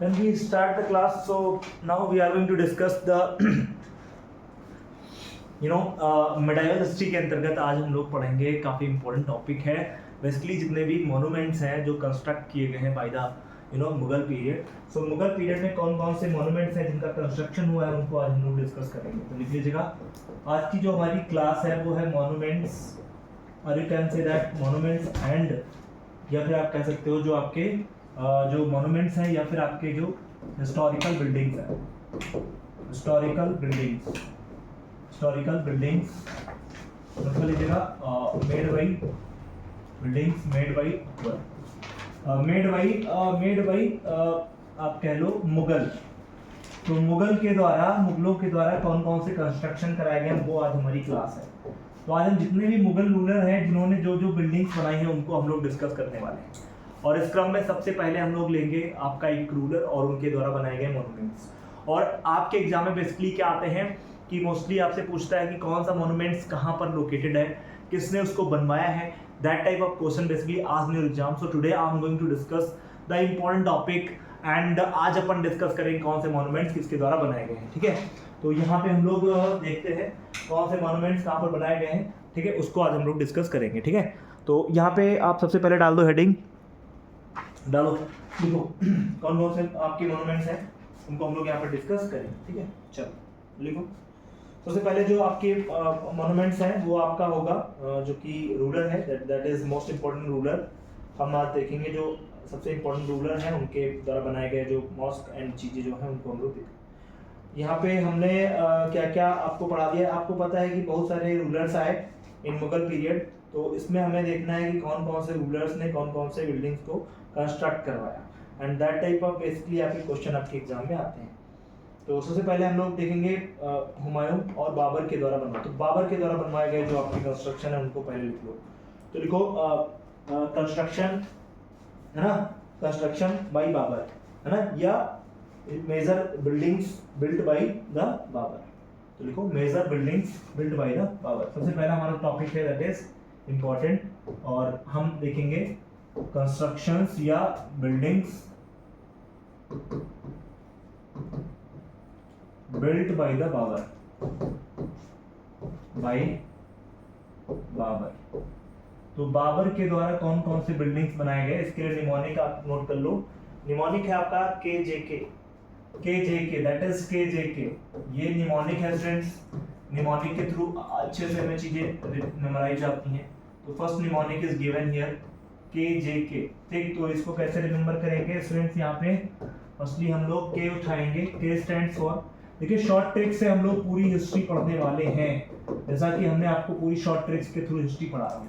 When we start the class, so now we are going to discuss the medieval history के अंतर्गत आज हम लोग पढ़ेंगे काफ़ी इंपॉर्टेंट टॉपिक है। बेसिकली जितने भी मोनूमेंट्स हैं जो कंस्ट्रक्ट किए गए हैं by the Mughal period. So Mughal period में कौन कौन से मोनूमेंट्स हैं जिनका कंस्ट्रक्शन हुआ है उनको आज हम लोग डिस्कस करेंगे। तो लिख लीजिएगा, आज की जो हमारी क्लास है वो है मोनूमेंट्स, और you can say that monuments and, या फिर आप कह सकते हो जो आपके जो मोनूमेंट्स हैं या फिर आपके जो हिस्टोरिकल बिल्डिंग्स हैं, हिस्टोरिकल बिल्डिंग्स मतलब लीजिएगा made by buildings made by आप कह लो मुगल। तो मुगलों के द्वारा कौन कौन से कंस्ट्रक्शन कराए गए हैं वो आज हमारी क्लास है। तो आज हम जितने भी मुगल रूलर हैं जिन्होंने जो जो बिल्डिंग्स बनाई हैं उनको हम लोग डिस्कस करने वाले हैं। और इस क्रम में सबसे पहले हम लोग लेंगे आपका एक रूलर और उनके द्वारा बनाए गए मोनूमेंट्स। और आपके एग्जाम में बेसिकली क्या आते हैं कि मोस्टली आपसे पूछता है कि कौन सा मोनूमेंट्स कहाँ पर लोकेटेड है, किसने उसको बनवाया है, that type of question basically आज in your exam. So today I am going to discuss the important topic and आज अपन डिस्कस करेंगे कौन से मोनूमेंट्स किसके द्वारा बनाए गए हैं। ठीक है, तो यहाँ पे हम लोग देखते हैं कौन से मोनूमेंट्स कहाँ पर बनाए गए हैं। ठीक है, उसको आज हम लोग डिस्कस करेंगे। ठीक है, तो यहाँ पे आप सबसे पहले डाल दो हेडिंग, डालो लिखो कौन कौन से आपके मोनूमेंट्स हैं उनको हम लोग यहाँ पर डिस्कस करेंगे। ठीक है, चलो लिखो। सबसे पहले जो आपके मोनूमेंट्स हैं वो आपका होगा जो कि रूलर है, that is most important ruler. हम आज देखेंगे जो सबसे इम्पोर्टेंट रूलर हैं उनके द्वारा बनाए गए जो मॉस्क एंड चीज़ें जो हैं उनको हम लोग देखेंगे। यहाँ पे हमने क्या क्या आपको पढ़ा दिया। आपको पता है कि बहुत सारे रूलर्स आए इन मुगल पीरियड, तो इसमें हमें देखना है कि कौन कौन से रूलर्स ने कौन कौन से बिल्डिंग्स को कंस्ट्रक्ट करवाया, and that type of basically आपके क्वेश्चन आपके एग्जाम में आते हैं। तो सबसे पहले हम लोग देखेंगे हुमायूं और बाबर के द्वारा बनवाया। तो बाबर के द्वारा बनवाए गए जो आपके कंस्ट्रक्शन है उनको पहले लिख लो। तो लिखो कंस्ट्रक्शन है ना, कंस्ट्रक्शन बाय बाबर है ना, या major buildings built by the Babur. तो लिखो major buildings built by the Babur. सबसे पहला हमारा टॉपिक है दैट इज इम्पोर्टेंट, और हम देखेंगे कंस्ट्रक्शंस या buildings built by the Babur. तो बाबर के द्वारा कौन कौन से बिल्डिंग्स बनाए गए इसके लिए निमोनिक आप नोट कर लो। निमोनिक है आपका KJK, दैट इज KJK। ये निमोनिक है स्टूडेंट्स। निमोनिक के थ्रू अच्छे से हमें चीजें मेमोराइज जाती हैं। तो first mnemonic is given here KJK। ठीक, तो इसको कैसे रिमेंबर करेंगे स्टूडेंट्स, यहाँ पे फर्स्टली हम लोग K उठाएंगे। K स्टैंड्स फॉर, देखिए शॉर्ट ट्रिक से हम लोग पूरी हिस्ट्री पढ़ने वाले हैं, जैसा कि हमने आपको पूरी शॉर्ट ट्रिक्स के थ्रू हिस्ट्री पढ़ा रहा हूँ।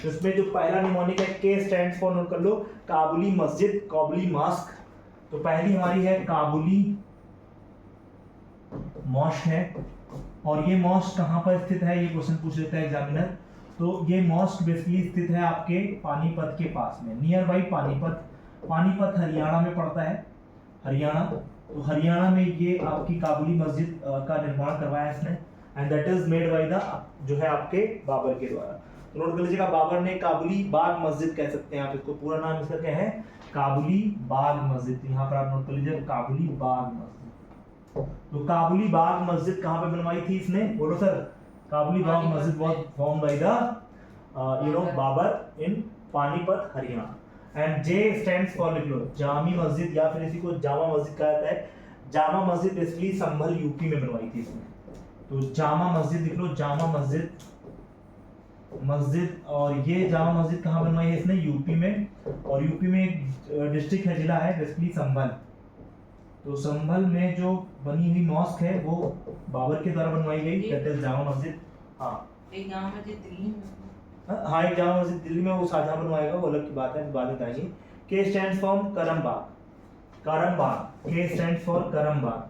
तो इसमें जो पहला निमोनिक है K स्टैंड्स फॉर, नोट कर लो, काबुली मस्जिद, काबुली मॉस्क। तो पहली हमारी है काबुली मॉस्क है, और ये मॉस्क कहाँ पर स्थित है ये क्वेश्चन पूछ लेता है एग्जामिनर। तो ये मॉस्क बेसिकली स्थित है आपके पानीपत के पास में, नियर बाई पानीपत हरियाणा में पड़ता है, हरियाणा। तो हरियाणा में ये आपकी काबुली मस्जिद का निर्माण करवाया इसने, and that is made by the जो है आपके बाबर के द्वारा। तो नोट कर लीजिएगा, बाबर ने काबुली बाग मस्जिद कह सकते हैं आप इसको, पूरा नाम इसका क्या है, काबुली बाग मस्जिद। यहाँ पर आप नोट कर लीजिए काबुली बाग मस्जिद। तो काबुली बाग मस्जिद कहाँ पे बनवाई थी इसने, बोलो sir. Kabuli Bagh Masjid was found by the Babur in Panipat Haryana. And J stands for, लिख लो जामी मस्जिद, या फिर इसी को जामा मस्जिद कहा जाता है। जामा मस्जिद बेसिकली संभल यूपी में बनवाई थी इसने। तो जामा मस्जिद लिख लो, जामा मस्जिद। और ये जामा मस्जिद कहाँ बनवाई है इसने, यूपी में। और यूपी में एक डिस्ट्रिक्ट है, जिला है बेसिकली संभल। तो संभल में जो बनी हुई मॉस्क है वो बाबर के द्वारा बनवाई गई, दैट इज जामा मस्जिद। एक जामा मस्जिद दिल्ली में, हाँ एक जामा मस्जिद दिल्ली में, वो शाहजहां बनवाएगा, वो अलग की बात है, बाद में बताएंगे। K stands for Karambagh. K stands for Karambagh.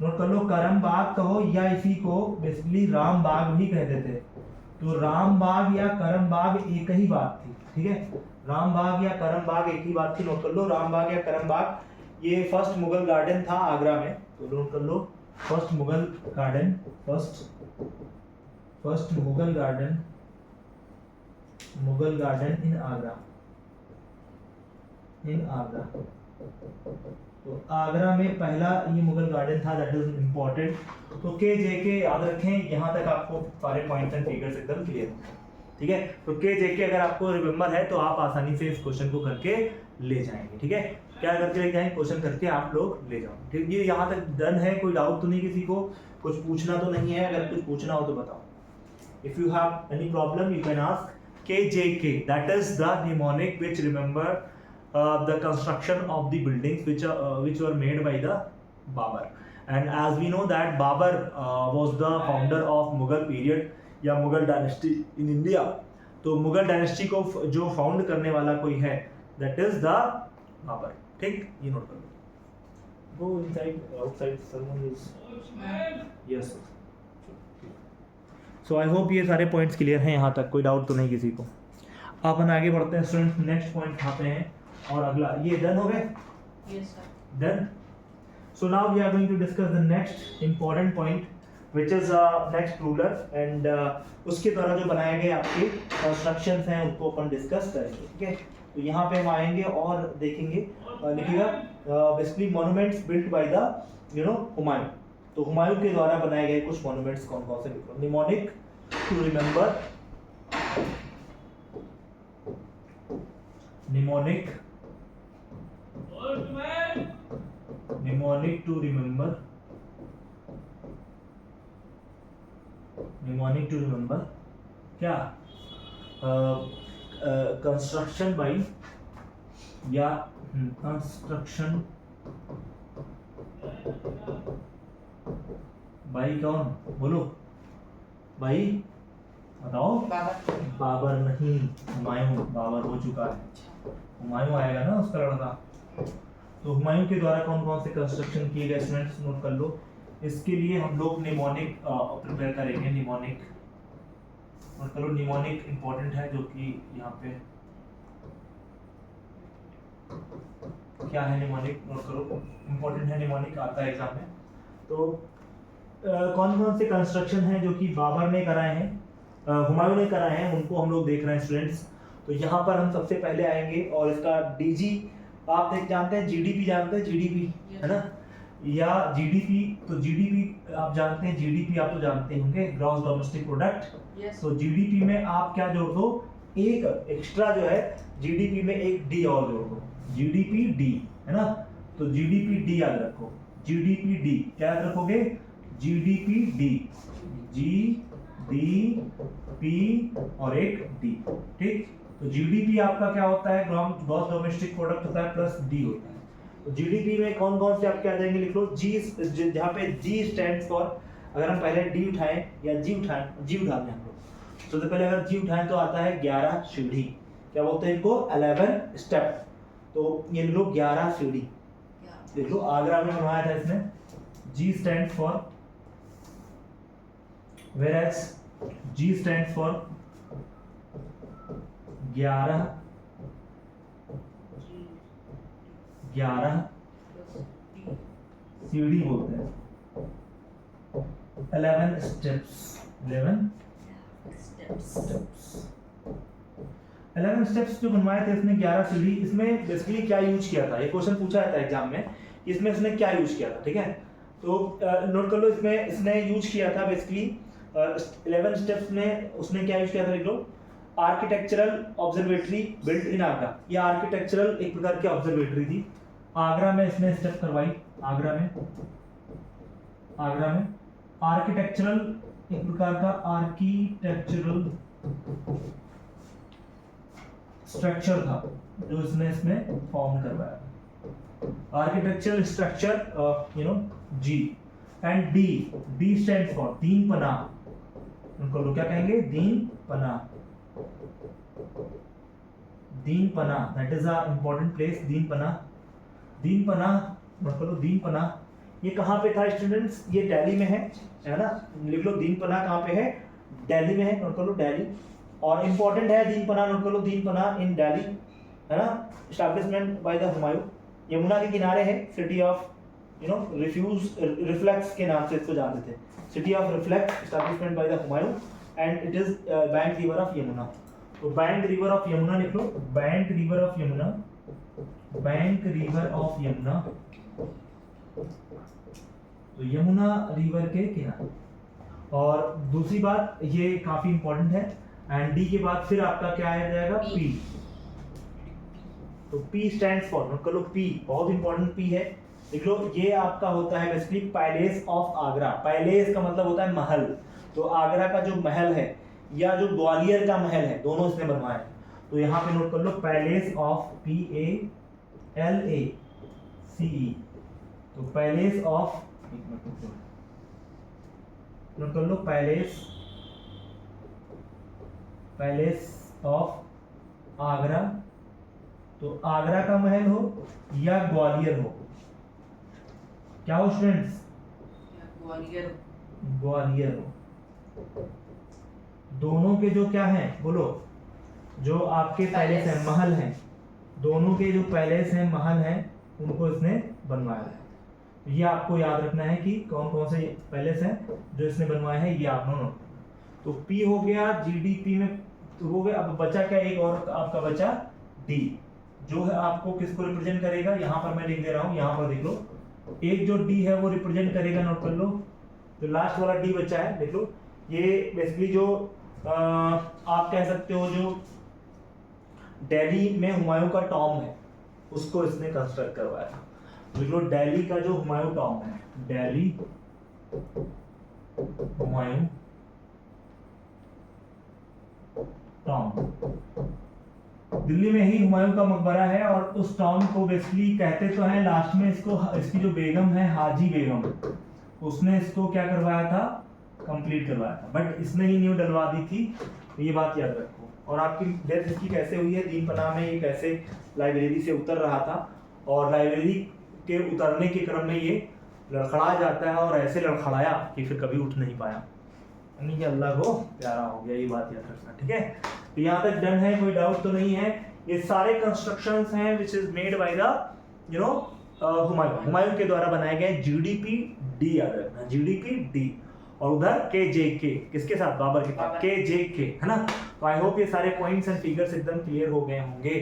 Note कर लो, करमबाग कहो या इसी को बेसिकली रामबाग भी कहते थे। तो रामबाग या करमबाग एक ही बात थी। ठीक है, रामबाग या करमबाग एक ही बात थी, नोट कर लो। रामबाग या करमबाग ये फर्स्ट मुगल गार्डन था आगरा में। तो नोट कर लो, first Mughal garden Mughal garden in Agra. तो आगरा में पहला ये मुगल गार्डन था, दैट इज इम्पोर्टेंट। तो के जे के याद रखें, यहाँ तक आपको सारे पॉइंट्स एंड फिगर्स एकदम क्लियर हैं, ठीक है। तो के जे के अगर आपको रिमेंबर है तो आप आसानी से इस क्वेश्चन को करके ले जाएंगे, ठीक है। क्या करके ले जाएंगे, क्वेश्चन करके आप लोग ले जाओ, ठीक। ये यहाँ तक डन है, कोई डाउट तो नहीं किसी को, कुछ पूछना तो नहीं है? अगर कुछ पूछना हो तो बताओ। If you have any problem you can ask. KJK, that is the mnemonic which remember the construction of the buildings which were made by the Babur. And as we know that Babur was the founder of Mughal period या Mughal dynasty in India. तो Mughal dynasty को जो found करने वाला कोई है that is the Babar, ठीक। ये नोट कर लो। Go inside outside someone is yes. So I hope ये सारे पॉइंट्स क्लियर हैं, यहाँ तक कोई डाउट तो नहीं किसी को। अपन आगे बढ़ते हैं स्टूडेंट, नेक्स्ट पॉइंट खाते हैं। और अगला ये डन हो गए? Yes sir. Done. So now we are going to discuss the next important point which is next ruler and उसके द्वारा जो बनाए गए आपके कंस्ट्रक्शंस हैं उनको अपन डिस्कस करेंगे, ठीक है। तो यहाँ पे हम आएंगे और देखेंगे, लिखिएगा basically monuments built by the Humayun. तो हुमायूं के द्वारा बनाए गए कुछ मॉन्यूमेंट्स कौन कौन से लिख लो। Mnemonic to remember, mnemonic to remember, mnemonic to remember क्या, कंस्ट्रक्शन बाय या कंस्ट्रक्शन बाई कौन, बोलो भाई बताओ। बाबर। बाबर नहीं, हुमायूं। बाबर हो चुका है, हुमायूं आएगा ना उसका लड़का। तो हुमायूं के द्वारा कौन कौन से कंस्ट्रक्शन किए गए स्टूडेंट्स नोट कर लो। इसके लिए हम लोग निमोनिक प्रिपेयर करेंगे। निमोनिक नोट करो, निमोनिक इंपॉर्टेंट है, जो कि यहाँ पे क्या है निमोनिक नोट करो, इंपॉर्टेंट है निमोनिक, आता है एग्जाम में। तो कौन कौन से कंस्ट्रक्शन हैं जो कि बाबर ने कराए हैं, हुमायूं ने कराए हैं, उनको हम लोग देख रहे हैं स्टूडेंट्स। तो यहाँ पर हम सबसे पहले आएंगे और इसका डीजी आप देख जानते हैं, जीडीपी जानते हैं, जीडीपी है ना, या जीडीपी। तो जीडीपी आप जानते हैं, जीडीपी आप तो जानते होंगे, ग्रॉस डोमेस्टिक प्रोडक्ट। यस। तो जीडीपी में आप क्या जोड़ दो, एक एक्स्ट्रा जो है जीडीपी में एक डी और जोड़ दो, जीडीपी डी, है ना। तो जीडीपी डी याद रखो, जीडीपी डी क्या याद रखोगे, GDP D, G D P और एक डी, ठीक। तो जीडीपी आपका क्या होता है, ग्रॉस डोमेस्टिक प्रोडक्ट होता है प्लस डी होता है। तो जीडीपी में कौन कौन से आप क्या जाएंगे लिख लो, जी जहाँ पे जी स्टैंड्स फॉर, अगर हम पहले डी उठाएं या जी उठाएं, जी उठाते हैं हम लोग। सबसे पहले अगर जी उठाएं तो आता है 11 सीढ़ी, क्या बोलते हैं इनको, 11 स्टेप। तो ये लिख लो 11 सीढ़ी लिख लो। आगरा में बनवाया था इसने। G stand for, whereas G stands for 11 सीढ़ी बोलते हैं, 11 स्टेप्स, 11 स्टेप्स जो बनवाए थे इसने 11 सीढ़ी। इसमें बेसिकली क्या यूज किया था, ये क्वेश्चन पूछा जाता है एग्जाम में, इसमें इसने क्या यूज किया था, ठीक है। तो नोट कर लो, इसमें इसने यूज किया था बेसिकली 11 स्टेप्स में उसने क्या यूज किया था लिख लो, architectural observatory built in Agra. ये आर्किटेक्चरल एक प्रकार की ऑब्जर्वेटरी थी, आगरा में इसने स्टेप करवाई। आगरा में आर्किटेक्चरल एक प्रकार का आर्किटेक्चरल स्ट्रक्चर था जो इसने इसमें फॉर्म करवाया। Architectural structure G and D stands for Din Panah. उनको लोग क्या कहेंगे, दीन पनाह, दीन पनाह, that is a important place. दीन पनाह, दीन पनाह मतलब दीन पनाह ये कहाँ पे था स्टूडेंट्स, ये दिल्ली में है ना। लिख लो दीन पनाह कहाँ पे है, दिल्ली में है, नोट कर लो दिल्ली। और इंपॉर्टेंट है दीन पनाह, नोट कर लो दीन पनाह इन दिल्ली, है ना। Establishment by the Humayun, Yamuna के किनारे है, सिटी ऑफ रिफ्लेक्स के नाम से इसको जानते थे, city of reflex, establishment by the Humayun and it is bank river of Yamuna. तो बैंक रिवर ऑफ यमुना लिख लो, bank river of Yamuna, bank river of Yamuna, तो यमुना रिवर के किनारे। और दूसरी बात ये काफी इंपॉर्टेंट है, एंड डी के बाद फिर आपका क्या आ जाएगा, पी। तो पी स्टैंड्स फॉर, नोट कर लो, पी बहुत इंपॉर्टेंट पी है, देख लो। ये आपका होता है basically palace of Agra. Palace का मतलब होता है महल, तो आगरा का जो महल है या जो ग्वालियर का महल है, दोनों इसने बनवाया है। तो यहाँ पे नोट कर लो पैलेस ऑफ, PALACE, तो पैलेस ऑफ, नोट कर लो पैलेस ऑफ आगरा। तो आगरा का महल हो या ग्वालियर हो, क्या हो स्टूडेंट्स, ग्वालियर। ग्वालियर हो, दोनों के जो क्या हैं बोलो, जो आपके पैलेस हैं, महल हैं, दोनों के जो पैलेस हैं, महल हैं, उनको इसने बनवाया है। तो ये आपको याद रखना है कि कौन कौन से पैलेस हैं जो इसने बनवाए हैं, ये आप दोनों। तो पी हो गया, GDP में तो हो गया। अब बचा क्या, एक और आपका बचा डी, जो है आपको किसको रिप्रेजेंट करेगा, यहाँ पर मैं लिख दे रहा हूँ, यहाँ पर देख लो, एक जो डी है वो रिप्रेजेंट करेगा, नोट कर लो, जो लास्ट वाला डी बचा है, देख लो, ये बेसिकली जो आप कह सकते हो जो दिल्ली में हुमायूं का टॉम है, उसको इसने कंस्ट्रक्ट करवाया था। देख लो, दिल्ली का जो हुमायूं टॉम है, दिल्ली हुमायूं टॉम, दिल्ली में ही हुमायूं का मकबरा है। और उस टॉम को बेसिकली कहते तो हैं, लास्ट में इसको, इसकी जो बेगम है हाजी बेगम, उसने इसको क्या करवाया था, कंप्लीट करवाया था, बट इसने ही न्यू डलवा दी थी, तो ये बात याद रखो। और आपकी डेथ इसकी कैसे हुई है, दीन पनाह में ये कैसे लाइब्रेरी से उतर रहा था, और लाइब्रेरी के उतरने के क्रम में ये लड़खड़ा जाता है, और ऐसे लड़खड़ाया कि फिर कभी उठ नहीं पाया, यानी कि अल्लाह को प्यारा हो गया, ये बात याद रखना, ठीक है। तो यहाँ तक डन है, कोई डाउट तो नहीं है। ये सारे कंस्ट्रक्शंस हैं which is made by the Humayun के द्वारा बनाए गए। GDP डी याद रखना, GDP डी, और उधर KJK किसके साथ, बाबर के साथ, KJK, है ना। तो आई होप ये सारे पॉइंट्स एंड फिगर्स एकदम क्लियर हो गए होंगे,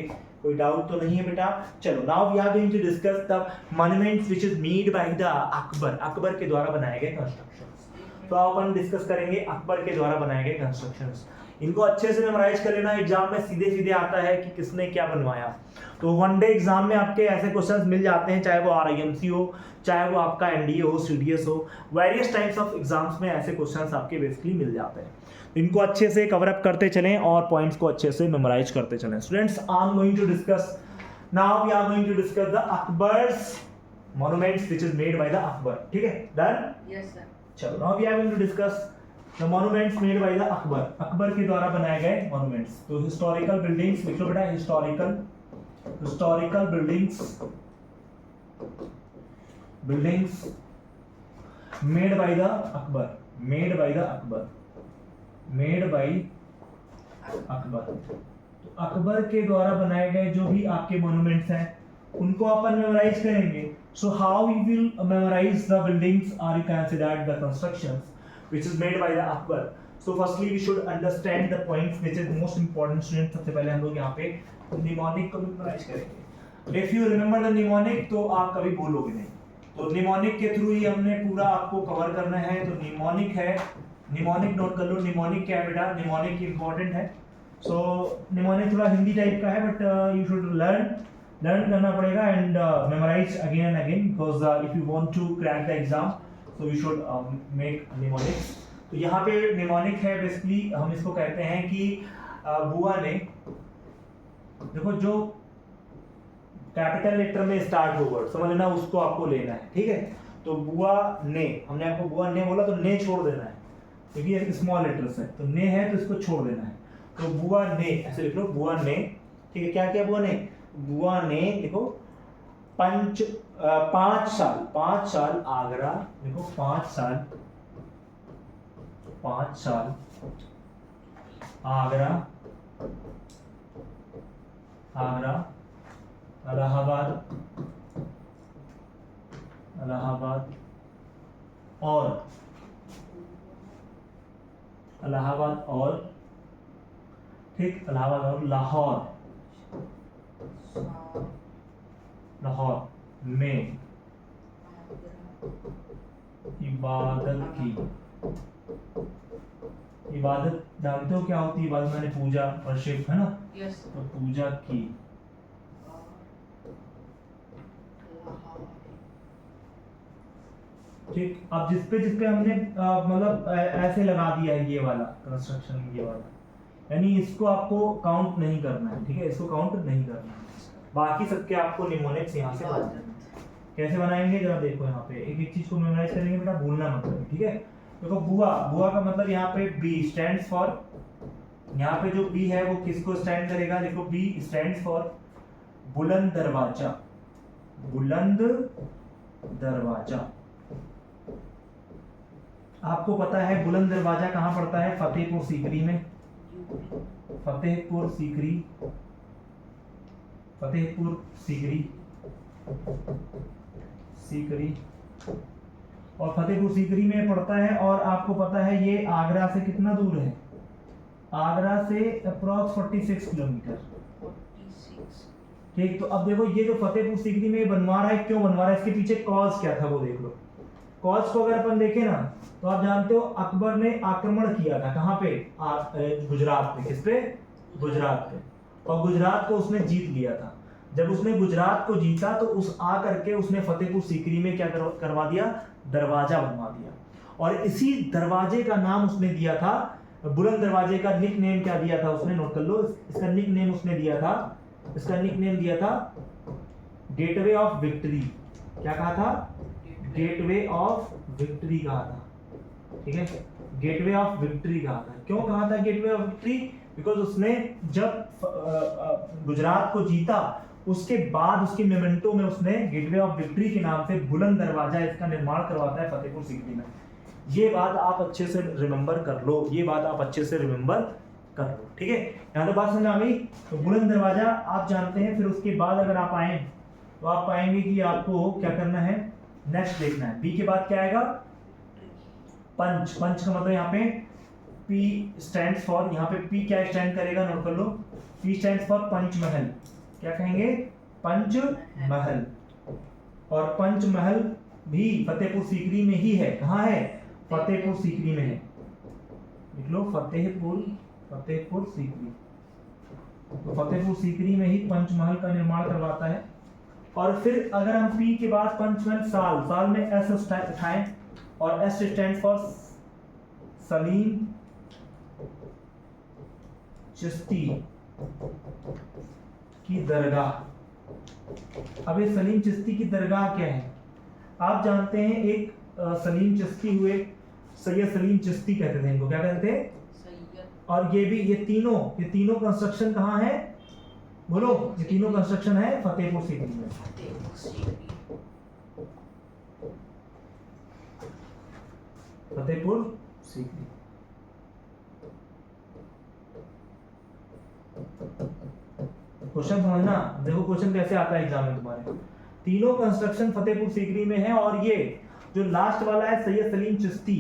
कोई डाउट तो नहीं है बेटा। चलो, now we are going to discuss the monuments which is made by the Akbar, Akbar के द्वारा बनाए गए कंस्ट्रक्शंस। तो अपन डिस्कस करेंगे अकबर के द्वारा बनाए गए कंस्ट्रक्शंस। इनको अच्छे से मेमोराइज कर लेना, एग्जाम में सीधे सीधे आता है कि किसने क्या बनवाया। तो वन डे एग्जाम में आपके ऐसे क्वेश्चंस मिल जाते हैं, चाहे वो RIMC हो, चाहे वो आपका NDA हो, CDS हो, वेरियस टाइप्स ऑफ एग्जाम्स में ऐसे क्वेश्चंस आपके बेसिकली मिल जाते हैं। इनको अच्छे से कवर अप करते चलें और पॉइंट्स को अच्छे से मेमोराइज करते चलें। Students, I am going to discuss, now we are going to discuss the Akbar's monuments which is made by the Akbar, ठीक है, डन। Yes sir. चलो, now we are going to discuss the monuments made by the Akbar, Akbar के द्वारा बनाए गए monuments. तो historical buildings लिख लो बेटा, historical buildings made by the Akbar, made by Akbar. तो अकबर के द्वारा बनाए गए जो भी आपके मॉन्यूमेंट्स हैं, उनको अपन मेमोराइज करेंगे। So how we will memorize the buildings are considered the constructions which is made by the Akbar. So firstly we should understand the points which is most important students। सबसे पहले हम लोग यहाँ पे निमोनिक को भी memorise करेंगे। If you remember the mnemonic तो आप कभी भूलोगे नहीं, तो निमोनिक के थ्रू ही हमने पूरा आपको कवर करना है। तो निमोनिक है, निमोनिक नोट कर लो, निमोनिक क्या है बेटा, निमोनिक इंपॉर्टेंट है। सो निमोनिक थोड़ा हिंदी टाइप का है, बट यू शुड लर्न करना पड़ेगा and memorize again and again, because if you want to crack the exam so we should make mnemonics। तो यहाँ पे mnemonic है बेसिकली, हम इसको कहते हैं कि बुआ ने, देखो जो कैपिटल लेटर में स्टार्ट हो वर्ड, समझ लेना, उसको आपको लेना है, ठीक है। तो बुआ ने, हमने आपको बुआ ने बोला तो ने छोड़ देना है, क्योंकि ये स्मॉल लेटर्स है, तो ने है तो इसको छोड़ देना है। तो बुआ ने ऐसे लिख लो, बुआ ने, ठीक है। क्या किया बुआ ने, बुआ ने देखो 5 साल आगरा, देखो 5 साल आगरा, इलाहाबाद और ठीक, इलाहाबाद और लाहौर, लाहौर में इबादत की। इबादत जानते हो क्या होती है इबादत? मैंने पूजा वर्शिप है ना, यस तो पूजा की। ठीक, अब जिस पे हमने मतलब ऐसे लगा दिया है ये वाला कंस्ट्रक्शन, ये वाला, यानी इसको आपको काउंट नहीं करना है, ठीक है, इसको काउंट नहीं करना है। बाकी सबके आपको निमोनिक्स यहाँ से बनाने हैं। कैसे बनाएंगे जरा देखो, यहाँ पे एक एक चीज को मेमोराइज करेंगे बेटा, भूलना मत करो, ठीक है। देखो बुआ, बुआ का मतलब यहाँ पे बी स्टैंड्स फॉर, यहाँ पे जो बी है वो किसको स्टैंड करेगा? देखो बी स्टैंड्स फॉर बुलंद दरवाजा, बुलंद दरवाजा। आपको पता है बुलंद दरवाजा कहाँ पड़ता है? फतेहपुर सीकरी में, फतेहपुर सीकरी, फतेहपुर सीकरी, सीकरी, और फतेहपुर सीकरी में पड़ता है। और आपको पता है ये आगरा से कितना दूर है? आगरा से अप्रॉक्स 46 किलोमीटर। 46 ठीक, तो अब देखो ये जो फतेहपुर सीकरी में बनवा रहा है, क्यों बनवा रहा है? इसके पीछे कॉज क्या था वो देख लो। कॉज को अगर अपन देखें ना, तो आप जानते हो अकबर ने आक्रमण किया था कहाँ पे? गुजरात पे। किस पे? गुजरात पे। और गुजरात को उसने जीत लिया था। जब उसने गुजरात को जीता तो उस आ करके उसने फतेहपुर सीकरी में क्या करवा दिया? दरवाजा बनवा दिया। और इसी दरवाजे का नाम उसने दिया था, बुलंद दरवाजे का निक नेम क्या दिया था उसने? नोट कर लो, इसका निक नेम उसने दिया था, इसका निक नेम दिया था गेटवे ऑफ विक्ट्री। क्या कहा था? गेटवे ऑफ विक्ट्री कहा था, ठीक है, गेटवे ऑफ विक्ट्री कहा था। क्यों कहा था गेटवे ऑफ विक्ट्री? बिकॉज उसने जब गुजरात को जीता उसके बाद उसकी मेमेंटो में उसने गेटवे ऑफ विक्ट्री के नाम से बुलंद दरवाजा इसका निर्माण करवाता है फतेहपुर सीकरी में। ये बात आप अच्छे से रिमेंबर कर लो, ये बात आप अच्छे से रिमेंबर कर लो, ठीक है। यहाँ तो बात समझ आ गई। तो बुलंद दरवाजा आप जानते हैं। फिर उसके बाद अगर आप आए तो आप पाएंगे कि आपको क्या करना है, नेक्स्ट देखना है। बी के बाद क्या आएगा? पंच। पंच का मतलब यहाँ पे P स्टैंड्स फॉर, यहाँ पे P क्या स्टैंड करेगा? नोट कर लो, P स्टैंड्स फॉर पंचमहल। क्या कहेंगे? पंचमहल। और पंचमहल भी फतेहपुर सीकरी में ही है। कहाँ है? फतेहपुर सीकरी में है। लिख लो फतेहपुर, फतेहपुर सीकरी। तो फतेहपुर सीकरी में ही पंचमहल का निर्माण करवाता है। और फिर अगर हम P के बाद पंचमहल, साल, साल में S उठाएं और S stand for Salim Chishti की दरगाह। अब ये सलीम चिश्ती की दरगाह क्या है? आप जानते हैं एक सलीम चिश्ती हुए, सैयद सलीम चिश्ती कहते थे इनको। क्या कहते थे? सैयद। और ये भी, ये तीनों कंस्ट्रक्शन कहाँ है? बोलो, ये तीनों कंस्ट्रक्शन है फतेहपुर सीकरी में। फतेहपुर सीकरी। फतेहपुर सीकरी। क्वेश्चन समझना, देखो क्वेश्चन कैसे आता है एग्जाम में तुम्हारे। तीनों कंस्ट्रक्शन फतेहपुर सीकरी में है। और ये जो लास्ट वाला है सैयद सलीम चिश्ती,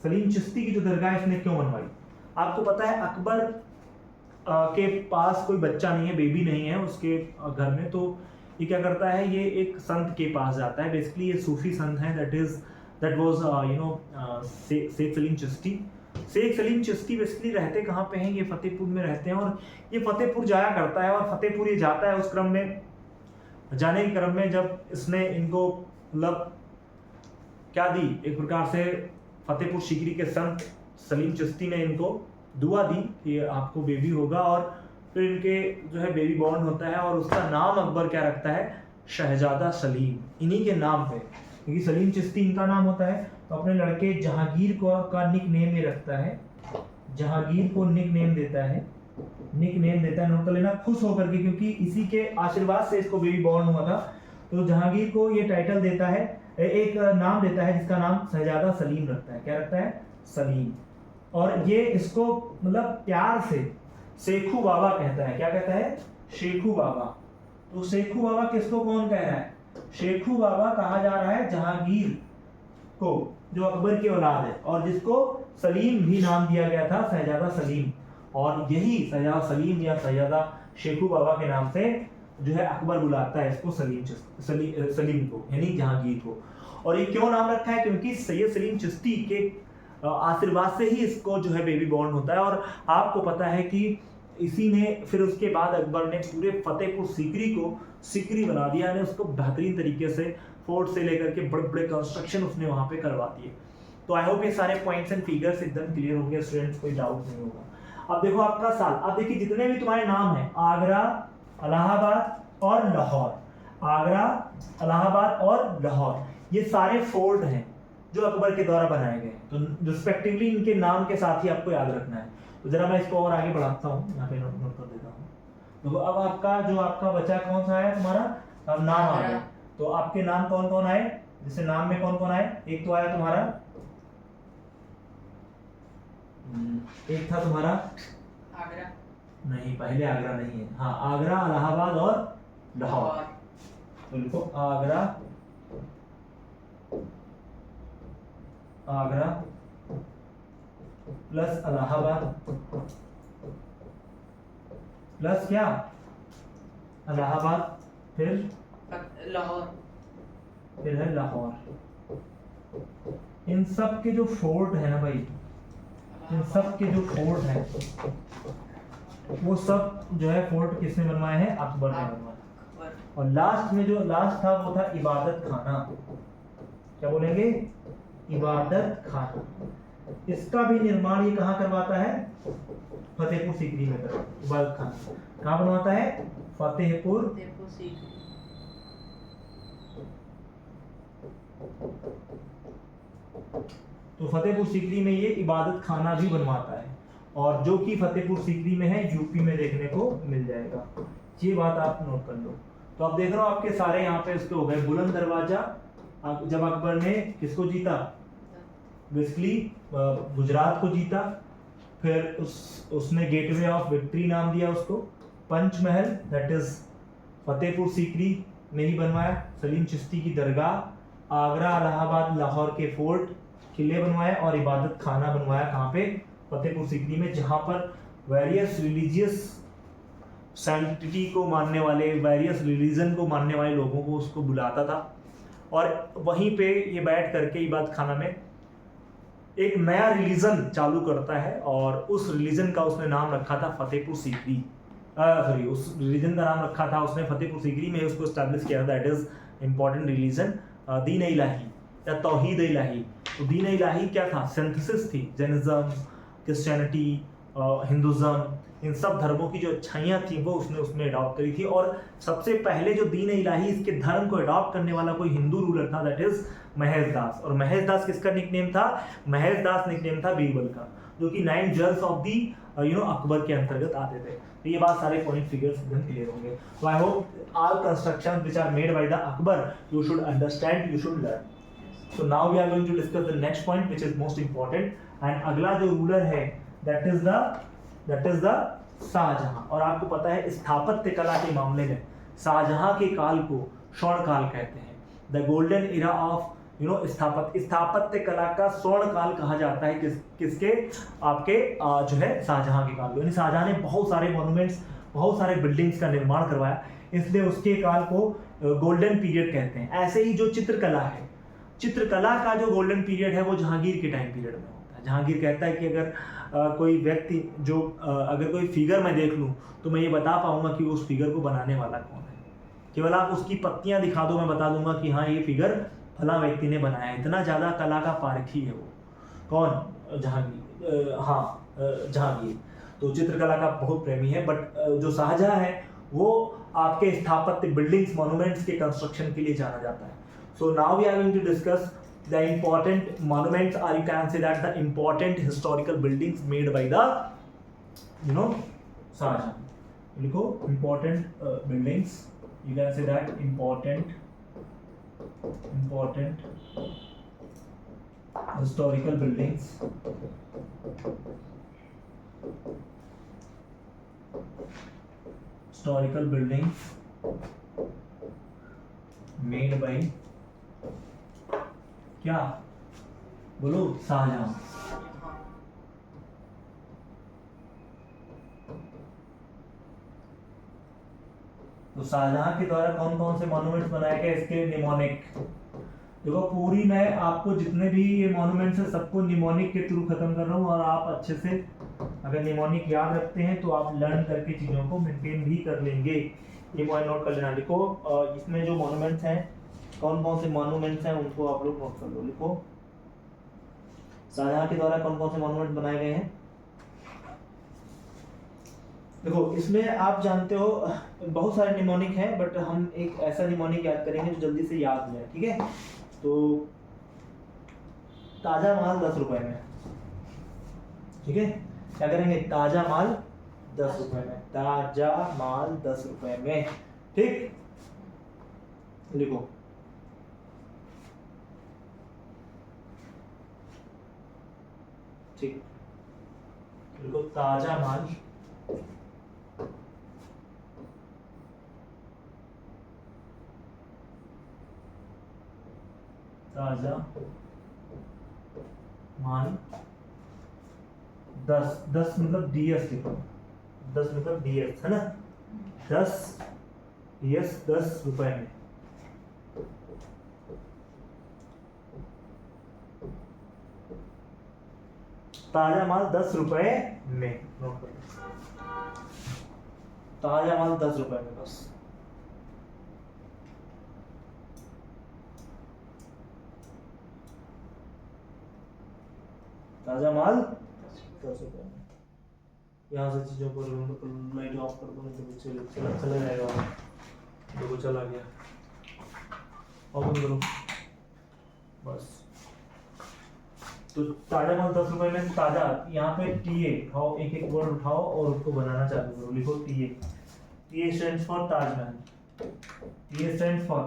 सलीम चिश्ती की जो दरगाह इसने क्यों बनवाई? आपको पता है अकबर के पास कोई बच्चा नहीं है, बेबी नहीं है उसके घर में, तो ये क्या करता है? ये एक संत के पास जाता है। बेसिकली ये सूफी संत है, that was you know Sheikh Salim Chishti. Sheikh Salim Chishti basically रहते कहाँ पे हैं? ये फतेहपुर में रहते हैं। और ये फतेहपुर जाया करता है, और फतेहपुर ये जाता है, उस क्रम में, जाने के क्रम में जब इसने इनको मतलब क्या दी, एक प्रकार से फतेहपुर सीकरी के संत सलीम चिश्ती ने इनको दुआ दी कि आपको बेबी होगा। और फिर इनके जो है बेबी बॉर्न होता है, और उसका नाम अकबर क्या रखता है? शहजादा सलीम, इन्हीं के नाम पे, क्योंकि सलीम चिश्ती इनका नाम होता है। तो अपने लड़के जहांगीर को का निक नेम ये रखता है, जहांगीर को निक नेम देता है, निक नेम देता है। नोट कर लेना, खुश होकर के, क्योंकि इसी के आशीर्वाद से इसको बेबी बॉर्न हुआ था। तो जहांगीर को ये टाइटल देता है, एक नाम देता है जिसका नाम शहजादा सलीम रखता है। क्या रखता है? सलीम। और ये इसको मतलब प्यार से शेखू बाबा कहता है। क्या कहता है? शेखू बाबा। तो शेखू बाबा किसको कौन कह रहा है? शेखू बाबा कहा जा रहा है जहांगीर को, जो अकबर की औलाद है, और जिसको सलीम भी नाम दिया गया था, शहजादा सलीम। और यही शहजादा सलीम या शहजादा शेखू बाबा के नाम से जो है अकबर बुलाता है इसको सलीम को, यानी जहांगीर को। और ये क्यों नाम रखा है? क्योंकि सैयद सलीम चिश्ती के आशीर्वाद से ही इसको जो है बेबी बॉर्न होता है। और आपको पता है कि इसी ने फिर उसके बाद अकबर ने पूरे फतेहपुर सीकरी को सीकरी बना दिया, यानी उसको बेहतरीन तरीके से फोर्ट से लेकर के बड़े बड़े कंस्ट्रक्शन उसने वहाँ पे करवा दिए। तो आई होप ये सारे पॉइंट्स एंड फिगर्स एकदम क्लियर हो गए स्टूडेंट्स, कोई डाउट नहीं होगा। अब देखो आपका साल, अब देखिए जितने भी तुम्हारे नाम हैं आगरा, इलाहाबाद और लाहौर, आगरा, इलाहाबाद और लाहौर, ये सारे फोर्ट हैं जो अकबर के द्वारा बनाए गए। तो रिस्पेक्टिवली इनके नाम के साथ ही आपको याद रखना है। तो जरा मैं इसको और आगे बढ़ाता हूँ, यहाँ पे नोट कर देता हूँ। तो अब आपका जो आपका बचा कौन सा है तुम्हारा, अब नाम आ गया। तो आपके नाम कौन कौन आए, जैसे नाम में कौन कौन आए, एक तो आया तुम्हारा, एक था तुम्हारा आगरा, नहीं पहले आगरा नहीं है, हाँ आगरा, इलाहाबाद और लाहौर। तो लिखो आगरा, आगरा प्लस इलाहाबाद प्लस क्या, इलाहाबाद, फिर लाहौर, फिर है लाहौर। इन सब के जो फोर्ट है ना भाई, इन सब के जो फोर्ट हैं वो सब जो है फोर्ट किसने बनवाए हैं, अकबर ने बनवाए। और लास्ट में जो लास्ट था वो था इबादत खाना, क्या बोलेंगे, इबादत खाना। इसका भी निर्माण ये कहाँ करवाता है, फतेहपुर सीकरी में करवाता है। इबादत खाना कहाँ बनवाता है, फतेहपुर सीकरी। तो फतेहपुर सीकरी में ये इबादत खाना भी बनवाता है, और जो कि फतेहपुर सीकरी में है यूपी में देखने को मिल जाएगा। ये बात आप नोट कर लो। तो आप देख रहे हो आपके सारे यहाँ पे इसके हो गए। बुलंद दरवाजा जब अकबर ने किसको जीता, बेसिकली गुजरात को जीता, फिर उसने गेटवे ऑफ विक्ट्री नाम दिया उसको। पंचमहल दैट इज फतेहपुर सीकरी में ही बनवाया, सलीम चिश्ती की दरगाह, आगरा, इलाहाबाद, लाहौर के फोर्ट किले बनवाए, और इबादत खाना बनवाया कहाँ पे, फतेहपुर सीकरी में, जहाँ पर वेरियस रिलीजियस सैंक्टिटी को मानने वाले, वेरियस रिलीजन को मानने वाले लोगों को उसको बुलाता था। और वहीं पे ये बैठ करके इबादत खाना में एक नया रिलीजन चालू करता है, और उस रिलीजन का उसने नाम रखा था फतेहपुर सीकरी। सॉरी, उस रिलीजन का नाम रखा था उसने फतेहपुर सीकरी में उसको एस्टैब्लिश किया था। दैट इज इंपॉर्टेंट रिलीजन, दीन इलाही या तौहीद इलाही। तो दीन इलाही क्या था, सिंथेसिस थी जैनिज्म, क्रिश्चियनिटी, हिंदुज्म, इन सब धर्मों की जो अच्छाइयाँ थी वो उसने उसमें अडॉप्ट करी थी। और सबसे पहले जो दीन इलाही इसके धर्म को अडॉप्ट करने वाला कोई हिंदू रूलर था, दैट इज महेश दास। और महेश दास किसका निकनेम था, महेश दास निकनेम था बीरबल का, जो कि 9 जर्स ऑफ दी अकबर के अंतर्गत आते थे। तो ये बात सारे पॉइंट फिगर्स एकदम क्लियर होंगे। तो I hope all construction which are made by the Akbar you should understand, you should learn. So now we are going to discuss the next point which is most important, and अगला जो ruler है that is the Shahjahan. और आपको पता है स्थापत्य कला के मामले में शाहजहां के काल को स्वर्ण काल कहते हैं, द गोल्डन इरा ऑफ स्थापत्य कला का स्वर्ण काल कहा जाता है किसके, आपके जो है शाहजहां के काल को। यानी शाहजहां ने बहुत सारे मॉन्यूमेंट्स, बहुत सारे बिल्डिंग्स का निर्माण करवाया, इसलिए उसके काल को गोल्डन पीरियड कहते हैं। ऐसे ही जो चित्रकला है, चित्रकला का जो गोल्डन पीरियड है वो जहांगीर के टाइम पीरियड में होता है। जहांगीर कहता है कि अगर कोई व्यक्ति जो अगर कोई फिगर मैं देख लूँ तो मैं ये बता पाऊंगा कि उस फिगर को बनाने वाला कौन है। केवल आप उसकी पत्तियां दिखा दो, मैं बता दूंगा कि हाँ ये फिगर फला व्यक्ति ने बनाया है। इतना ज़्यादा कला का पारखी है वो। कौन, जहांगीर, जहांगीर तो चित्रकला का बहुत प्रेमी है। बट जो शाहजहां है वो आपके स्थापत्य, बिल्डिंग्स, मॉन्यूमेंट्स के कंस्ट्रक्शन के लिए जाना जाता है। So now we are going to discuss the important monuments, or you can say that the important historical buildings made by the Shahjahan. लिखो important buildings, you can say that important historical buildings made by क्या बोलो, शाहजहां। तो तो शाहजहां के द्वारा कौन कौन से मॉन्यूमेंट्स बनाए गए, इसके निमोनिक। देखो पूरी मैं आपको जितने भी ये मॉन्यूमेंट्स है सबको निमोनिक के थ्रू खत्म कर रहा हूँ, और आप अच्छे से अगर निमोनिक याद रखते हैं तो आप लर्न करके चीज़ों को मेंटेन भी कर लेंगे। ये पॉइंट नोट कर लेना। लिखो इसमें जो मॉन्यूमेंट्स हैं, कौन कौन से मॉन्यूमेंट्स हैं उनको आप लोग नोट कर लो। लिखो शाहजहां के द्वारा कौन कौन से मॉन्यूमेंट बनाए गए हैं। देखो इसमें आप जानते हो बहुत सारे निमोनिक हैं, बट हम एक ऐसा निमोनिक याद करेंगे जो जल्दी से याद हो जाए, ठीक है। तो ताजा माल 10 रुपए में, ठीक है। क्या करेंगे, ताजा माल 10 रुपए में, ताजा माल 10 रुपए में, ठीक। लिखो ठीक, लिखो ताजा माल ताजा माल 10 मतलब DS लिखो, 10 मतलब DS है ना, 10 DS 10 रुपए में। ताजा माल 10 रुपए में, नोट कर लो, ताजा माल 10 रुपए में बस। ताजा माल 10 रुपए में। यहाँ से चीजों को लाइट ऑफ कर दो, नहीं तो चला जाएगा। देखो चला गया, ओपन करो बस। तो ताजा माल 10 रुपए में, ताजा यहाँ पे TA उठाओ, एक एक वर्ड उठाओ और उसको बनाना चालू करो। लिखो TA, TA stands for Taj Mahal, TA stands for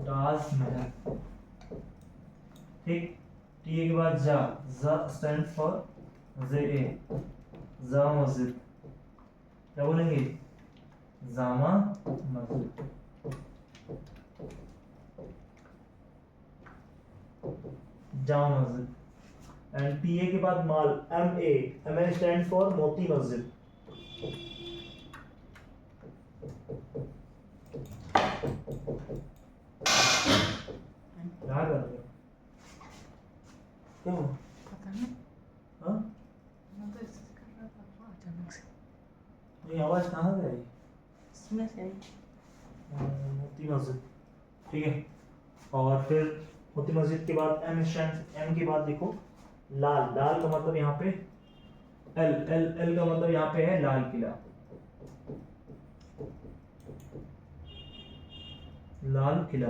Taj Mahal, ठीक। TA के बाद जा स्टैंड्स फॉर ZA, जा मस्जिद। क्या बोलेंगे, जामा मस्जिद। जामा मस्जिद। एंड TA के बाद माल, MA stand for Moti Masjid. क्या कर रहे हो, क्यों, पता नहीं, हाँ मैं तो ऐसे कर रहा था अचानक से। ये आवाज कहाँ से आई, इसमें से आई। मोती मस्जिद, ठीक है। और फिर मोती मस्जिद के बाद M के बाद देखो लाल, लाल का मतलब यहाँ पे L का मतलब यहाँ पे है लाल किला, लाल किला।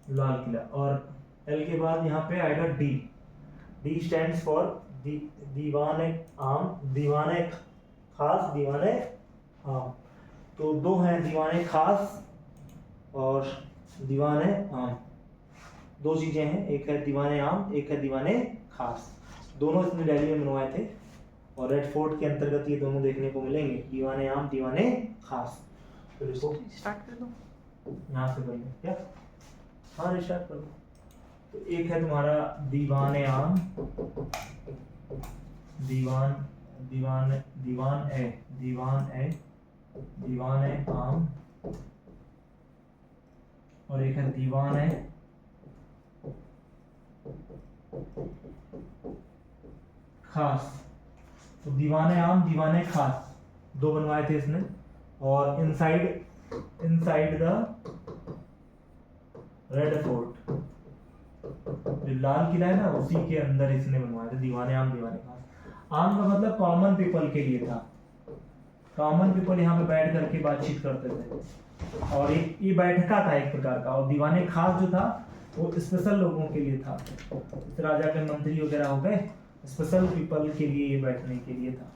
लाल किला। और L के बाद यहाँ पे आएगा D स्टैंड्स फॉर दीवाने आम, दीवाने खास, दीवाने आम। तो दो हैं, दीवाने खास और दीवाने आम, दो चीजें हैं, एक है दीवाने आम, एक है दीवाने खास। दोनों इसने दिल्ली में बनवाए थे और रेड फोर्ट के अंतर्गत ये दोनों देखने को मिलेंगे, दीवाने आम, दीवाने खास। तो इसको स्टार्ट कर दो, यहाँ से करेंगे क्या, हाँ रिस्टार्ट कर दो। तो एक है तुम्हारा दीवाने आम, दीवान ए आम, और एक है दीवाने खास। तो दीवाने आम, दीवाने खास दो बनवाए थे इसने। और इनसाइड द रेड फोर्ट, जो लाल किला है ना उसी के अंदर इसने बनवाया था दीवाने आम, दीवाने खास। आम का मतलब कॉमन पीपल के लिए था, कॉमन पीपल यहाँ पे बैठ करके बातचीत करते थे, और ये बैठका था एक प्रकार का। और दीवाने खास जो था वो स्पेशल लोगों के लिए था, राजा के मंत्री वगैरह हो गए, स्पेशल पीपल के लिए ये बैठने के लिए था।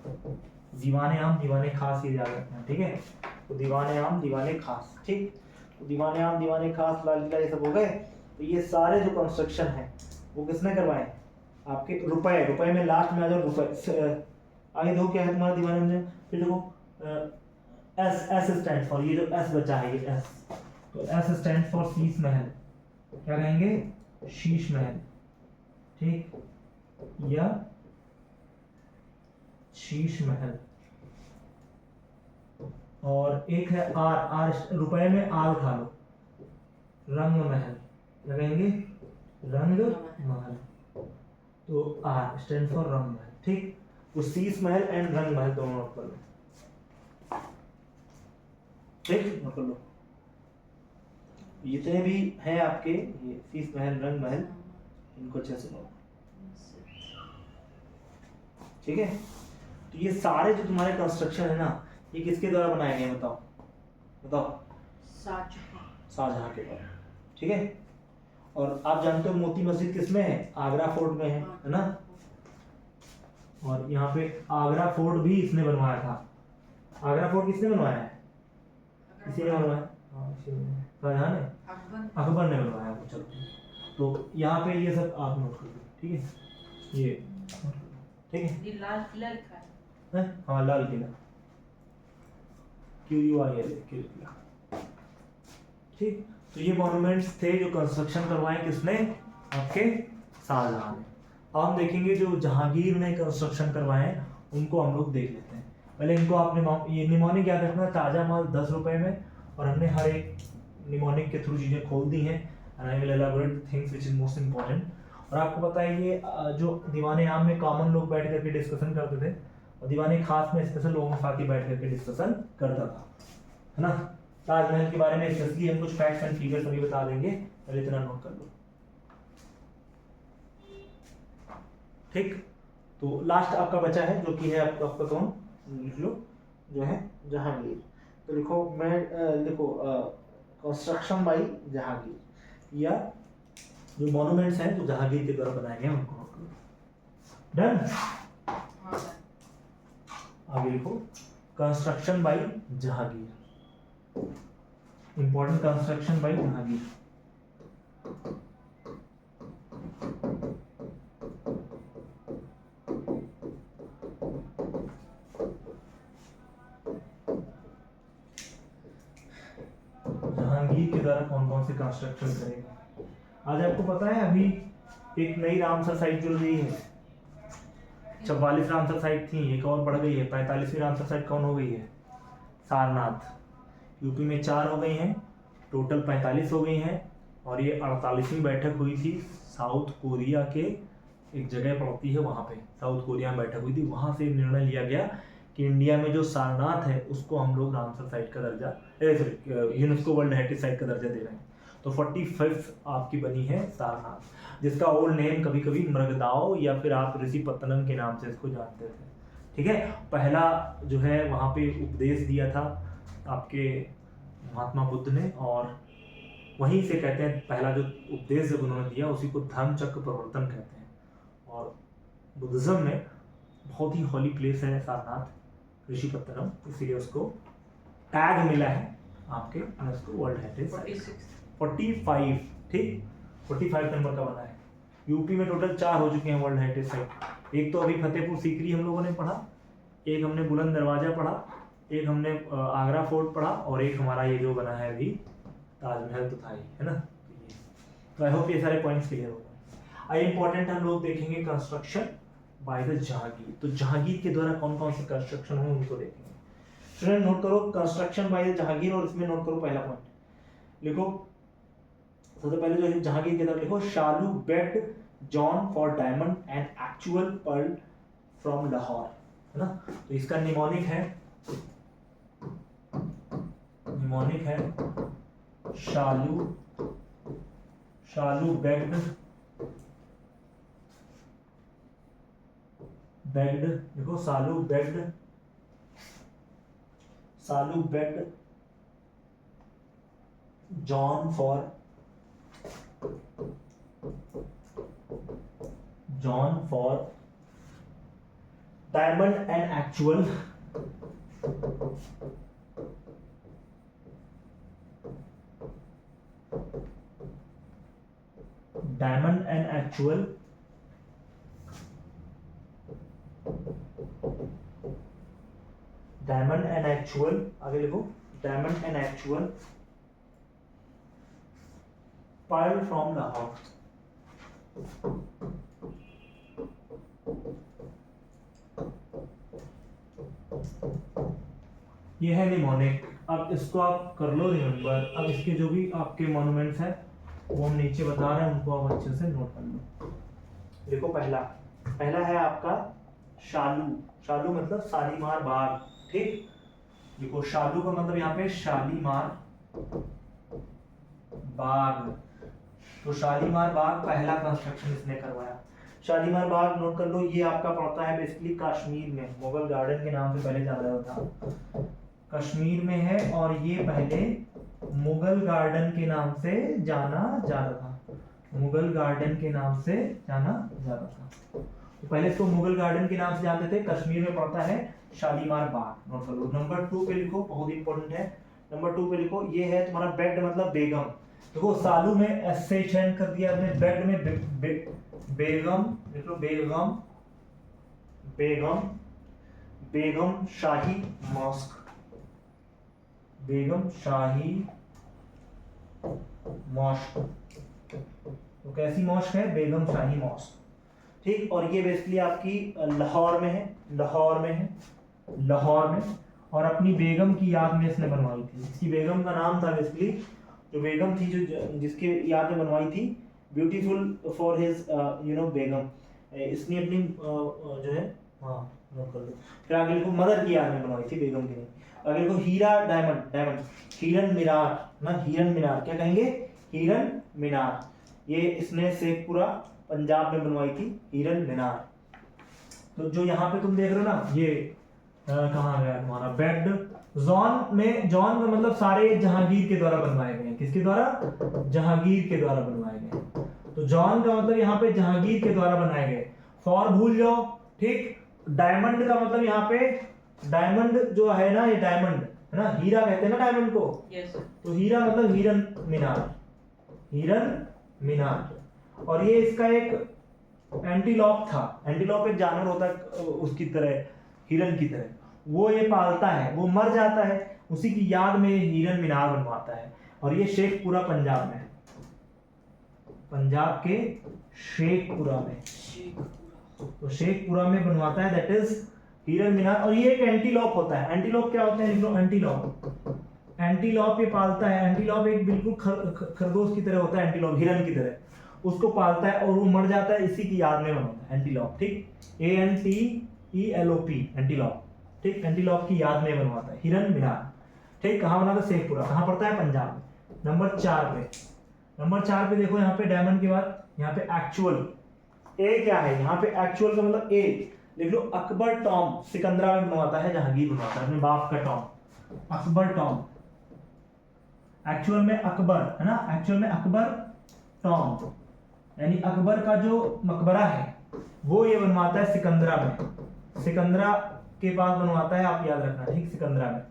दीवाने आम, दीवाने खास ये याद रखना, ठीक है। तो दीवाने आम, दीवाने खास, ठीक। तो दीवाने आम, दीवाने खास, लाल किला, ये सब हो गए। तो ये सारे जो कंस्ट्रक्शन है वो किसने करवाए, आपके रुपए में लास्ट में आ जाओ रुपए। आगे देखो क्या है तुम्हारा दीवाने में, फिर देखो एस स्टैंड फॉर, ये जो एस बचा है ये एस, तो S stand for Sheesh Mahal. क्या कहेंगे, शीश महल, ठीक, या शीश महल। और एक है आर, आर रुपए में आर उठा लो, रंग महल लगेंगे, रंग महल, तो आर स्टैंड फॉर रंग महल। ठीक, तो शीश महल एंड रंग महल दोनों नोट कर लो। ठीक, नोट कर लो। जितने भी हैं आपके ये शीश महल, रंग महल, इनको अच्छे से नोट। ठीक है, तो ये सारे जो तुम्हारे कंस्ट्रक्शन है ना, ये किसके द्वारा बनाए गए हैं बताओ, बताओ। शाहजहां के द्वारा। ठीक है, और आप जानते हो मोती मस्जिद किसमें है, आगरा फोर्ट में है ना। और यहाँ पे आगरा फोर्ट भी इसने बनवाया था। आगरा फोर्ट किसने बनवाया है, किसी ने बनवाया, हाँ शाहजहां ने, अकबर ने बनवाया। चलो, तो यहाँ पे ये सब आप नोट कर लो। ठीक है, ये ठीक है, ये लाल किला लिखा है, हाँ लाल किला, QUIL किला। ठीक, तो ये मॉन्यूमेंट्स थे जो कंस्ट्रक्शन करवाए किसने, आपके शाहजहां ने। अब हम देखेंगे जो जहांगीर ने कंस्ट्रक्शन करवाए हैं उनको हम लोग देख लेते हैं। पहले इनको आपने ये निमोनिक याद रखना, ताजा माल 10 रुपए में, और हमने हर एक निमोनिक के थ्रू चीजें खोल दी हैं। And I will elaborate things which is most important. और आपको पता है ये जो दीवाने आम में कॉमन लोग बैठ करके डिस्कशन करते थे, और दीवाने खास में स्पेशल लोगों के साथ ही बैठ करके डिस्कशन करता था, है ना। ताजमहल के बारे में स्पेशली हम कुछ फैक्ट्स एंड फिगर्स अभी बता देंगे, पहले इतना नोट कर लो। ठीक, तो लास्ट आपका बचा है जो कि है आपका कौन, लिख लो, जो है जहांगीर। तो लिखो, मैं लिखो कंस्ट्रक्शन बाई जहांगीर, या जो मॉन्यूमेंट्स हैं जो जहांगीर के द्वारा बनाए गए हैं उनको नोट करो। डन। आगे लिखो construction by Jahangir, important construction by Jahangir. Jahangir के द्वारा कौन कौन से कंस्ट्रक्शन करेगा। आज आपको पता है अभी एक नई रामसर साइट जुड़ रही है, 44 रामसर साइट थी, एक और बढ़ गई है, 45वीं रामसर साइट कौन हो गई है, सारनाथ। यूपी में 4 हो गई हैं, टोटल 45 हो गई हैं। और ये 48वीं बैठक हुई थी साउथ कोरिया के एक जगह पड़ती है, वहाँ पे साउथ कोरिया में बैठक हुई थी। वहाँ से निर्णय लिया गया कि इंडिया में जो सारनाथ है उसको हम लोग रामसर साइट का दर्जा, यूनेस्को वर्ल्ड हेरिटेज साइट का दर्जा दे रहे हैं। तो 45 आपकी बनी है सारनाथ, जिसका ओल्ड नेम कभी कभी मृगदाओ या फिर आप ऋषिपत्तनम के नाम से इसको जानते थे। ठीक है, पहला जो है वहाँ पे उपदेश दिया था आपके महात्मा बुद्ध ने, और वहीं से कहते हैं पहला जो उपदेश जब उन्होंने दिया उसी को धम्म चक्र प्रवर्तन कहते हैं। और बुद्धिज्म में बहुत ही हॉली प्लेस है सारनाथ ऋषिपत्तनम, इसीलिए उसको टैग मिला है आपके यूनेस्को वर्ल्ड हेरिटेज साइट 45। ठीक, 45 नंबर का बना है। यूपी में टोटल 4 हो चुके हैं वर्ल्ड हेरिटेज साइट। एक तो अभी फतेहपुर सीकरी हम लोगों ने पढ़ा, एक हमने बुलंद दरवाजा पढ़ा, एक हमने आगरा फोर्ट पढ़ा, और एक हमारा ये जो बना है अभी ताजमहल तो था ही, है ना। तो आई होप ये सारे पॉइंट्स क्लियर हो गए। आई इंपॉर्टेंट हम लोग देखेंगे कंस्ट्रक्शन बाय द जहांगीर। तो जहांगीर के द्वारा कौन कौन से कंस्ट्रक्शन हुए उनको देखेंगे। स्टूडेंट नोट करो कंस्ट्रक्शन बाय द जहांगीर, और इसमें नोट करो पहला पॉइंट लिखो, सबसे पहले जो है जहांगीर के द्वारा लिखो, Shalu begged John for diamond and actual pearl from Lahore, है ना। तो इसका निमोनिक है शालू बेग्ड देखो, Salu begged John for diamond and actual आगे लिखो, diamond and actual pearl from Lahore. ये है निमोनिक। अब इसको आप कर लो रिमेंबर। अब इसके जो भी आपके मॉन्यूमेंट्स हैं वो हम नीचे बता रहे हैं, उनको आप अच्छे से नोट कर लो। देखो पहला है आपका शालू। शालू मतलब शालीमार बाग, ठीक। देखो शालू का मतलब यहाँ पे शालीमार बाग। तो शालीमार बाग पहला कंस्ट्रक्शन इसने करवाया। शालीमार बाग नोट कर लो, ये आपका पड़ता है बेसिकली कश्मीर में, मुगल गार्डन के नाम से पहले जाना जाता था, कश्मीर में है। और ये पहले मुगल गार्डन के नाम से जाना जाता था, मुगल गार्डन के नाम से जाना जाता था। तो पहले इसको मुगल गार्डन के नाम से जानते थे। कश्मीर में पड़ता है शालीमार बाग, नोट कर लो। नंबर 2 पे लिखो, बहुत इंपॉर्टेंट है। नंबर 2 पे लिखो, ये है तुम्हारा बेड मतलब बेगम। देखो सालू में एस से चेंज कर दिया आपने, बेड में बेगम लिख लो, बेगम बेगम बेगम शाही मॉस्क, बेगम शाही मॉस्क। तो कैसी मॉस्क है? बेगम शाही मॉस्क, ठीक। और ये बेसिकली आपकी लाहौर में है, लाहौर में है, लाहौर में। और अपनी बेगम की याद में इसने बनवाई थी। इसकी बेगम का नाम था बेसिकली, जो बेगम थी जो जिसके याद में बनवाई थी, ब्यूटीफुल फॉर हिज बेगम। इसने अपनी जो है, हाँ नोट कर लो। फिर आगे लिखो, मदर की याद में बनवाई थी, बेगम की नहीं। आगे लिखो हीरा डायमंड, डायमंड हिरन मीनार ना, हिरन मीनार क्या कहेंगे? हिरन मीनार। ये इसने शेखपुरा पंजाब में बनवाई थी, हिरन मीनार। तो जो यहाँ पे तुम देख रहे हो ना, ये कहाँ गया तुम्हारा बेड? जॉन में, जॉन में मतलब सारे जहांगीर के द्वारा बनवाए गए हैं। किसके द्वारा? जहांगीर के द्वारा बनवाए गए। तो जॉन का मतलब यहाँ पे जहांगीर के द्वारा बनाए गए। फॉर भूल जाओ, ठीक। डायमंड का मतलब यहाँ पे, डायमंड जो है ना, ये डायमंड है ना, हीरा कहते हैं ना डायमंड को। Yes sir. तो हीरा मतलब हिरन मीनार, हिरन मीनार। और ये इसका एक एंटीलॉप था। एंटीलॉप एक जानवर होता है उसकी तरह, हिरन की तरह। वो ये पालता है, वो मर जाता है, उसी की याद में हिरन मीनार बनवाता है। और ये शेखपुरा पंजाब में, पंजाब के शेखपुरा में, तो शेखपुरा में बनवाता है, दैट इज हिरन मीनार। और ये एक एंटीलॉप होता है। एंटीलॉप क्या होता है? लिख लो एंटीलॉप। एंटीलॉप ये पालता है। एंटीलॉप एक बिल्कुल खरगोश की तरह होता है, एंटीलॉप हिरन की तरह, उसको पालता है और वो मर जाता है, इसी की याद में बनवाता है एंटीलॉप, ठीक। ANTELOP एंटीलॉप, ठीक। एंटीलॉप की याद में बनवाता है हिरन मीनार, ठीक। कहाँ बनाता है? शेखपुरा। कहाँ पड़ता है? पंजाब में। नंबर 4 पे, नंबर 4 पे देखो, यहाँ पे डायमंड के बाद यहाँ पे एक्चुअल। ए क्या है? यहाँ पे एक्चुअल का मतलब ए लिख लो, अकबर टॉम सिकंदरा में बनवाता है, जहांगीर बनवाता है अपने बाप का टॉम, अकबर टॉम। एक्चुअल में अकबर है ना, एक्चुअल में अकबर टॉम, यानी अकबर का जो मकबरा है वो ये बनवाता है सिकंदरा में, सिकंदरा के पास बनवाता है, आप याद रखना, ठीक। सिकंदरा में।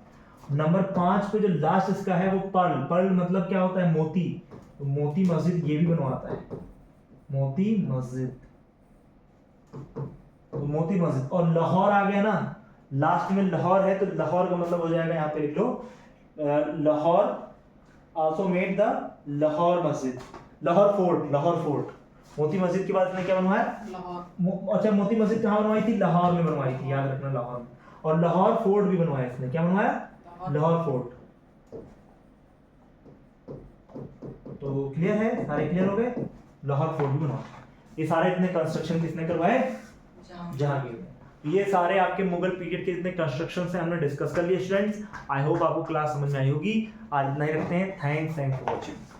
नंबर 5 पे जो लास्ट इसका है वो पर्ल। पर्ल मतलब क्या होता है? मोती। तो मोती मस्जिद ये भी बनवाता है, मोती मस्जिद, तो मोती मस्जिद। और लाहौर आ गया ना, लास्ट में लाहौर है, तो लाहौर का मतलब हो जाएगा, यहाँ पे लिख लो Lahore also made the Lahore Masjid, Lahore fort, Lahore fort. Moti Masjid के बाद इसने क्या बनवाया? लाहौर। अच्छा, मोती मस्जिद कहाँ बनवाई थी? लाहौर में बनवाई थी, याद रखना, लाहौर में। और लाहौर फोर्ट भी बनवाया इसने। क्या बनवाया? लाहौर फोर्ट। तो क्लियर है, सारे क्लियर हो गए? लाहौर फोर्ट भी बनवाया। ये सारे इतने कंस्ट्रक्शन किसने करवाए? जहांगीर ने। ये सारे आपके मुगल पीरियड के इतने कंस्ट्रक्शन से हमने डिस्कस कर लिए स्टूडेंट्स। आई होप आपको क्लास समझ में आई होगी। आज इतना ही रखते हैं। Thanks for watching.